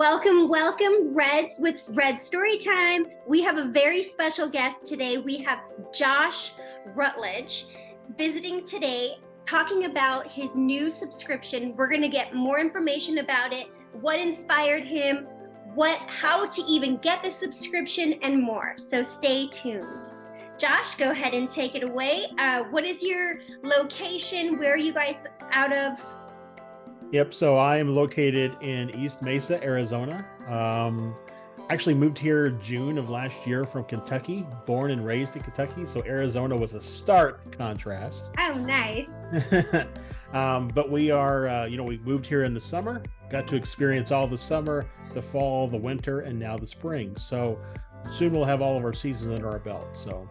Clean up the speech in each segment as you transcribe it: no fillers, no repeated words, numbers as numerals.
Welcome, welcome, Reds with Red Story Time. We have a very special guest today. We have Josh Rutledge visiting today, talking about his new subscription. We're going to get more information about it, what inspired him, how to even get the subscription, and more. So stay tuned. Josh, go ahead and take it away. What is your location? Where are you guys out of? Yep. So I am located in East Mesa, Arizona. Actually moved here June of last year from Kentucky, born and raised in Kentucky. So Arizona was a stark contrast. Oh, nice. But we are, we moved here in the summer, got to experience all the summer, the fall, the winter, and now the spring. So soon we'll have all of our seasons under our belt. So.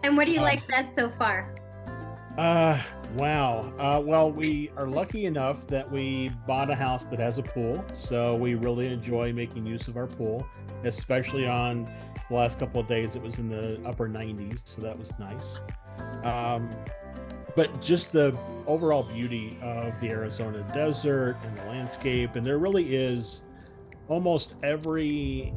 And what do you like best so far? Wow. Well, we are lucky enough that we bought a house that has a pool. So we really enjoy making use of our pool, especially on the last couple of days. It was in the upper 90s. So that was nice. But just the overall beauty of the Arizona desert and the landscape. And there really is almost every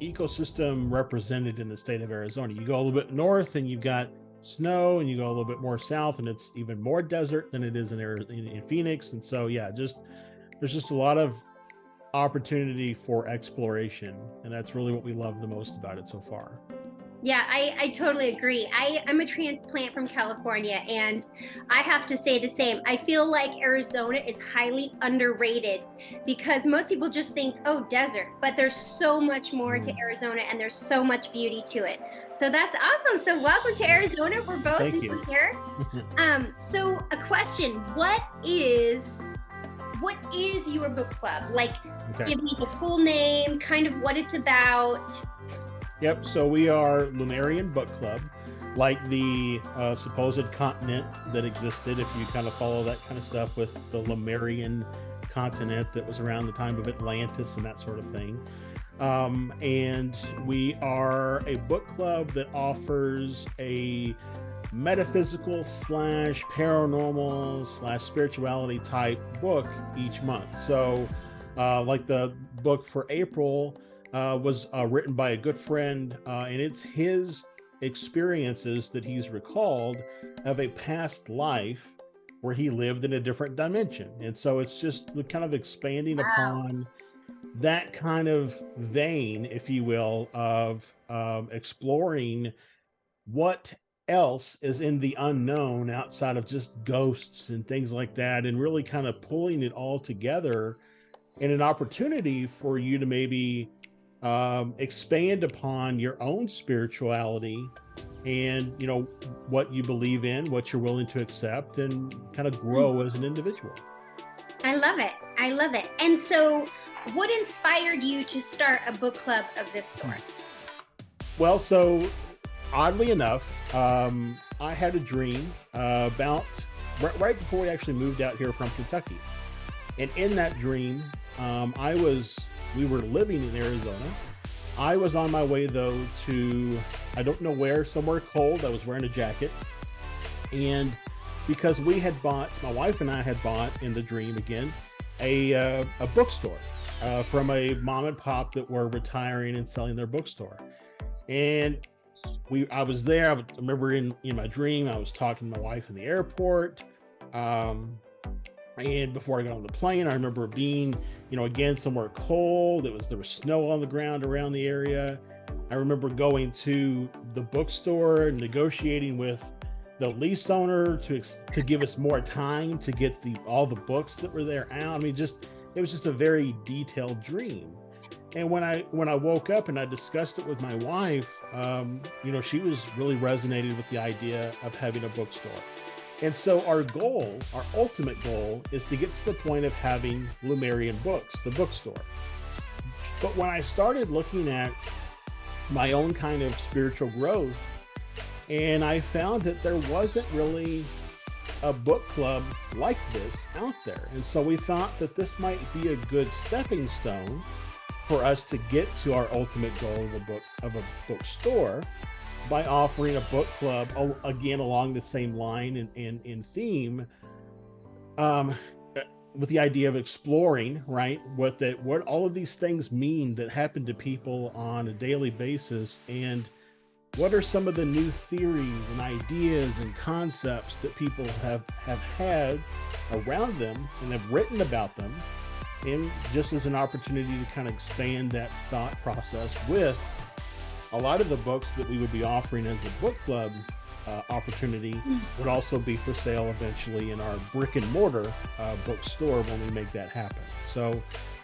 ecosystem represented in the state of Arizona. You go a little bit north and you've got snow, and you go a little bit more south and it's even more desert than it is in Phoenix. And so there's just a lot of opportunity for exploration, and that's really what we love the most about it so far. Yeah, I totally agree. I'm a transplant from California, and I have to say the same. I feel like Arizona is highly underrated because most people just think, oh, desert, but there's so much more to Arizona, and there's so much beauty to it. So that's awesome. So welcome to Arizona. We're both here. So a question, what is your book club? Like, give me the full name, kind of what it's about. Yep. So we are Lemurian Book Club, like the supposed continent that existed. If you kind of follow that kind of stuff with the Lemurian continent that was around the time of Atlantis and that sort of thing. And we are a book club that offers a metaphysical / paranormal / spirituality type book each month. So like the book for April was written by a good friend, and it's his experiences that he's recalled of a past life where he lived in a different dimension. And so it's just kind of expanding upon that kind of vein, if you will, of exploring what else is in the unknown outside of just ghosts and things like that, and really kind of pulling it all together in an opportunity for you to maybe expand upon your own spirituality and what you believe in, what you're willing to accept, and kind of grow as an individual. I love it. And so what inspired you to start a book club of this sort? Well, so oddly enough, I had a dream about right before we actually moved out here from Kentucky, and in that dream we were living in Arizona. I was on my way though to, I don't know where, somewhere cold. I was wearing a jacket. And because my wife and I had bought in the dream again, a bookstore from a mom and pop that were retiring and selling their bookstore. And I was there. I remember in my dream, I was talking to my wife in the airport. And before I got on the plane, I remember being, again, somewhere cold. There was snow on the ground around the area. I remember going to the bookstore and negotiating with the lease owner to give us more time to get all the books that were there out. I mean, it was just a very detailed dream. And when I woke up and I discussed it with my wife, she was really resonated with the idea of having a bookstore. And so our ultimate goal, is to get to the point of having Lemurian Books, the bookstore. But when I started looking at my own kind of spiritual growth, and I found that there wasn't really a book club like this out there. And so we thought that this might be a good stepping stone for us to get to our ultimate goal of a bookstore, by offering a book club, again, along the same line and theme, with the idea of exploring, right, what all of these things mean that happen to people on a daily basis, and what are some of the new theories and ideas and concepts that people have had around them and have written about them, and just as an opportunity to kind of expand that thought process with a lot of the books that we would be offering as a book club opportunity would also be for sale eventually in our brick and mortar bookstore when we make that happen. So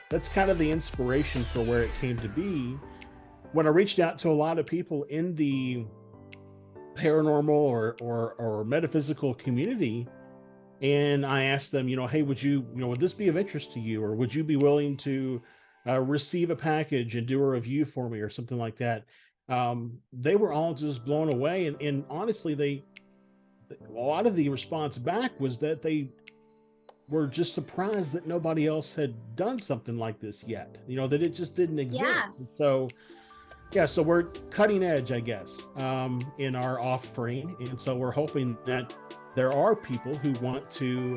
that's kind of the inspiration for where it came to be. When I reached out to a lot of people in the paranormal or metaphysical community, and I asked them, hey, would this be of interest to you, or would you be willing to receive a package and do a review for me or something like that? They were all just blown away, and honestly, a lot of the response back was that they were just surprised that nobody else had done something like this yet. That it just didn't exist. Yeah. So yeah, so we're cutting edge, I guess, in our offering, and so we're hoping that there are people who want to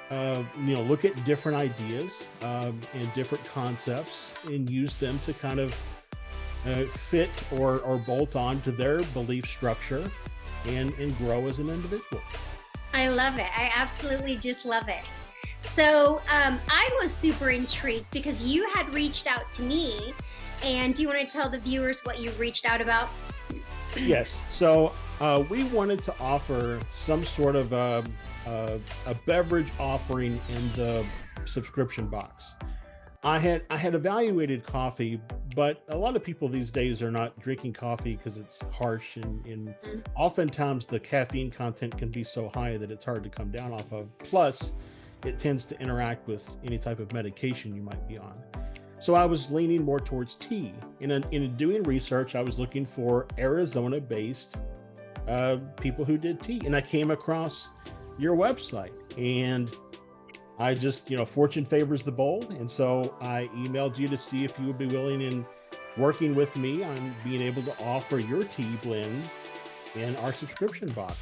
look at different ideas and different concepts and use them to kind of fit or bolt on to their belief structure and grow as an individual. I love it. I absolutely just love it. So I was super intrigued because you had reached out to me, and do you want to tell the viewers what you reached out about? Yes. So we wanted to offer some sort of a beverage offering in the subscription box. I had evaluated coffee, but a lot of people these days are not drinking coffee because it's harsh, and oftentimes the caffeine content can be so high that it's hard to come down off of. Plus, it tends to interact with any type of medication you might be on. So I was leaning more towards tea. In doing research, I was looking for Arizona-based people who did tea, and I came across your website, and I just, fortune favors the bold. And so I emailed you to see if you would be willing in working with me on being able to offer your tea blends in our subscription box.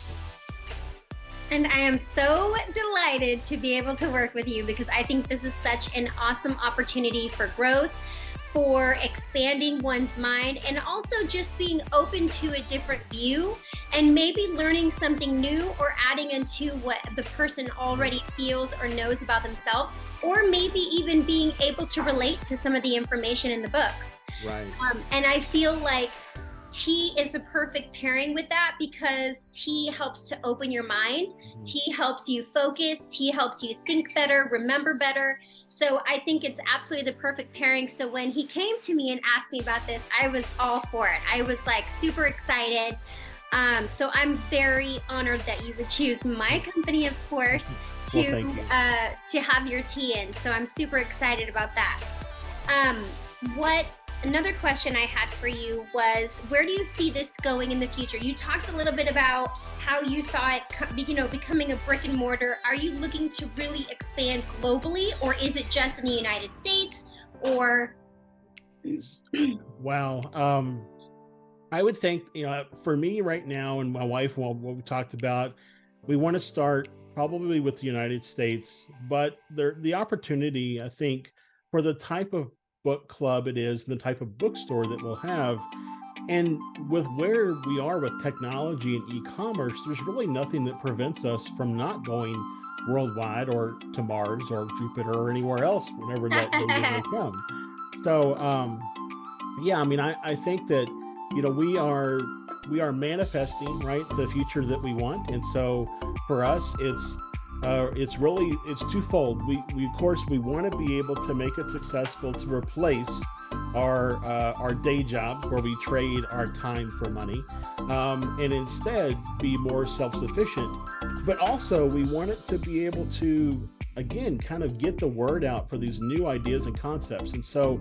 And I am so delighted to be able to work with you, because I think this is such an awesome opportunity for growth, for expanding one's mind, and also just being open to a different view and maybe learning something new or adding into what the person already feels or knows about themselves, or maybe even being able to relate to some of the information in the books. Right. And I feel like tea is the perfect pairing with that, because tea helps to open your mind. Tea helps you focus. Tea helps you think better, remember better. So I think it's absolutely the perfect pairing. So when he came to me and asked me about this, I was all for it. I was like super excited. So I'm very honored that you would choose my company, of course, to have your tea in. So I'm super excited about that. Another question I had for you was, where do you see this going in the future? You talked a little bit about how you saw it, becoming a brick and mortar. Are you looking to really expand globally, or is it just in the United States? Or wow, I would think, for me right now and my wife, what we talked about, we want to start probably with the United States, but the opportunity, I think, for the type of book club it is, and the type of bookstore that we'll have, and with where we are with technology and e-commerce, there's really nothing that prevents us from not going worldwide or to Mars or Jupiter or anywhere else whenever that day may come. So yeah, I think that we are manifesting, right, the future that we want. And so for us, it's twofold. We of course we want to be able to make it successful to replace our day jobs where we trade our time for money, and instead be more self-sufficient. But also we want it to be able to, again, kind of get the word out for these new ideas and concepts. And so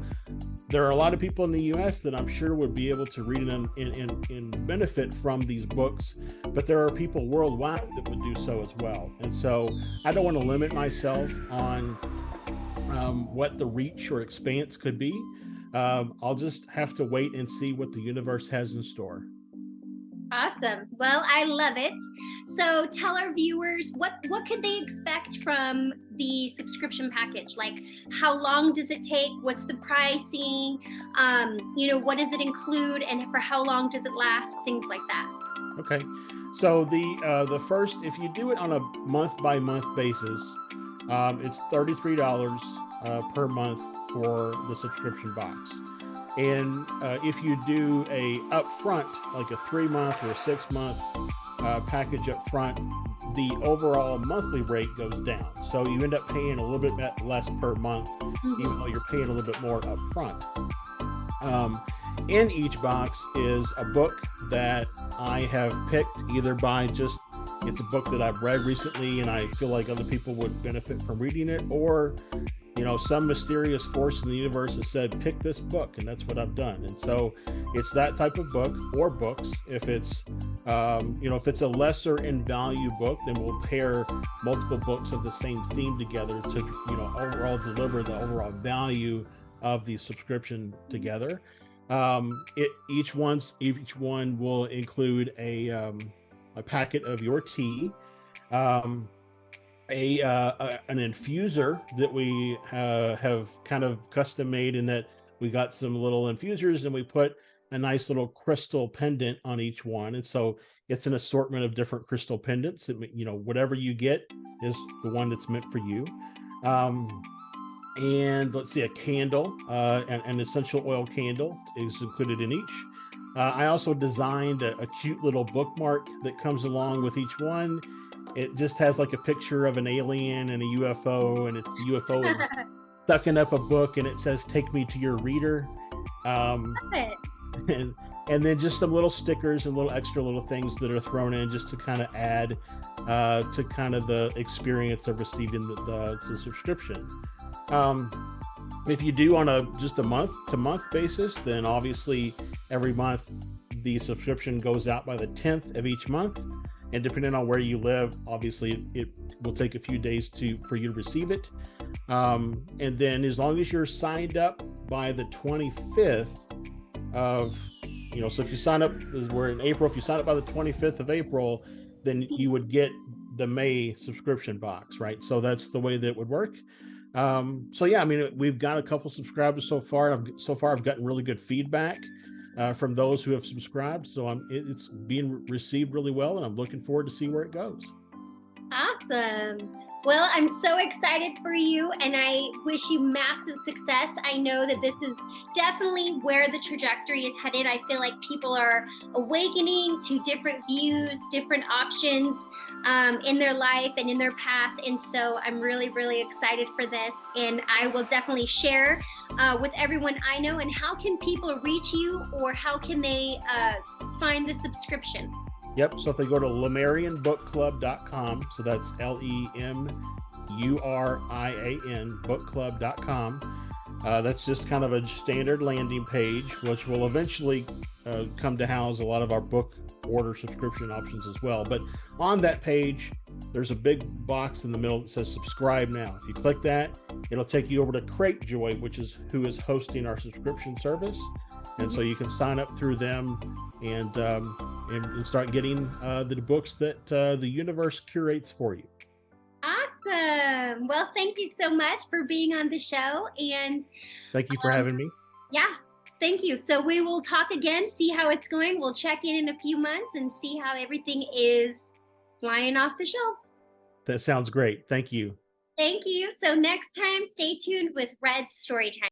there are a lot of people in the US that I'm sure would be able to read and benefit from these books, but there are people worldwide that would do so as well. And so I don't want to limit myself on what the reach or expanse could be. I'll just have to wait and see what the universe has in store. Awesome. Well, I love it. So tell our viewers what could they expect from the subscription package? Like, how long does it take? What's the pricing? What does it include, and for how long does it last? Things like that. Okay. So the first, if you do it on a month by month basis, it's $33 per month for the subscription box. And if you do a upfront, like a 3-month or a 6-month package up front, the overall monthly rate goes down. So you end up paying a little bit less per month, even though you're paying a little bit more up front. In each box is a book that I have picked either by just, it's a book that I've read recently and I feel like other people would benefit from reading it, or some mysterious force in the universe has said, pick this book, and that's what I've done. And so it's that type of book or books. If it's, if it's a lesser in value book, then we'll pair multiple books of the same theme together to, overall deliver the overall value of the subscription together. Each one will include a packet of your tea, an infuser that we have kind of custom made, in that we got some little infusers and we put a nice little crystal pendant on each one. And so it's an assortment of different crystal pendants. Whatever you get is the one that's meant for you. And let's see, a candle, an essential oil candle is included in each. I also designed a cute little bookmark that comes along with each one. It just has like a picture of an alien and a UFO, and the UFO is sucking up a book, and it says, "Take me to your reader." Love it. And then just some little stickers and little extra little things that are thrown in just to kind of add to kind of the experience of receiving the subscription. If you do on just a month to month basis, then obviously every month the subscription goes out by the 10th of each month. And depending on where you live, obviously it will take a few days for you to receive it. And then as long as you're signed up by the 25th of, so if you sign up, we're in April, if you sign up by the 25th of April, then you would get the May subscription box, right? So that's the way that it would work. So yeah, we've got a couple subscribers so far. I've gotten really good feedback from those who have subscribed. So it's being received really well, and I'm looking forward to see where it goes. Awesome. Well, I'm so excited for you, and I wish you massive success. I know that this is definitely where the trajectory is headed. I feel like people are awakening to different views, different options in their life and in their path. And so I'm really, really excited for this. And I will definitely share with everyone I know. And how can people reach you, or how can they find the subscription? Yep. So if they go to lemurianbookclub.com, so that's LEMURIAN bookclub.com. That's just kind of a standard landing page, which will eventually come to house a lot of our book order subscription options as well. But on that page, there's a big box in the middle that says subscribe now. If you click that, it'll take you over to Cratejoy, who is hosting our subscription service. And so you can sign up through them and start getting the books that the universe curates for you. Awesome. Well, thank you so much for being on the show. And thank you for having me. Yeah, thank you. So we will talk again, see how it's going. We'll check in a few months and see how everything is flying off the shelves. That sounds great. Thank you. Thank you. So next time, stay tuned with Red's Storytime.